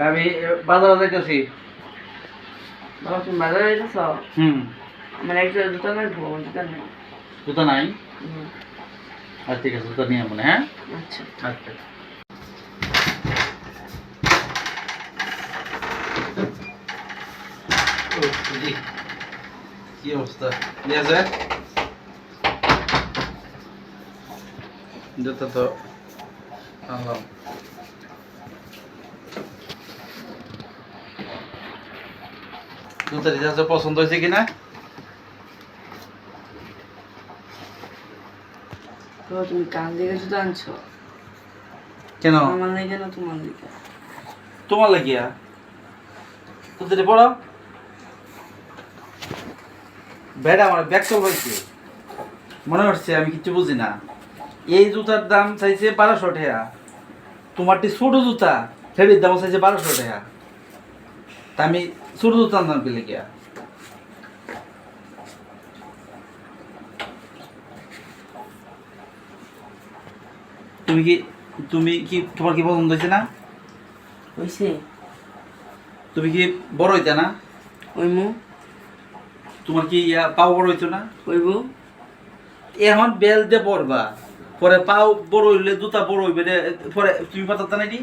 আমি বাজারে যাইতেছি। বাবা তুমি বাজারে যাইতেছ? আমার একটা জুতা নাই, আমার জুতা নেই। জুতা নাই? আচ্ছা ঠিক আছে, জুতা নিয়ে মনে। হ্যাঁ আচ্ছা আচ্ছা। কি অবস্থা? নিয়ে যায় জুতা তো আনলাম। জুতা রিজার্ভ পছন্দ হয়েছে কিনা? তো তুমি কাল দিকে জুতা আনছো কেন? আমার লাগে না তোমার দিকে? তোমার লাগিয়া জুতাটি পড়াও। বেড়া আমার ব্যাগ চল হয়েছে মনে হচ্ছে, আমি কিছু বুঝি না। এই জুতার দাম চাইছে 1200 টাকা, তোমারটি ছোট জুতা সেটির দাম চাইছে 1200 টাকা। তা আমি ছোট জুতার দাম পেলে গিয়া। তুমি কি তোমার কি পছন্দ হয়েছে না? হইছে? তুমি কি বড় হইতা না? হইমু। তোমার কি পাও বড় হইতো না? হইব। এখন বেল দিয়ে পড়বা, পরে পাও বড় হইলে জুতা বড় হইবে, পরে তুমি পাতা নাকি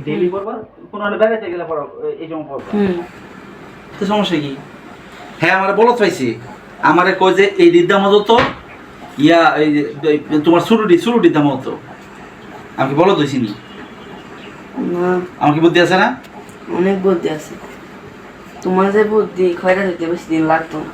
ডেইলি পড়বা, কোনো হলে বেড়াইতে গেলে পড়ো, এই সময় পড়বা। তো সমস্যা কি? হ্যাঁ আমার বলত পাইছি, আমারে কয় যে এই দিদাম হতো এই তোমার শুরুটির দাম হতো। আমাকে বলত হয়েছি নি? না। আমার কি বুদ্ধি আছে না? অনেক বুদ্ধি আছে তোমার, যে বুদ্ধি খয়রা দিতে বেশি দিন লাগতো না।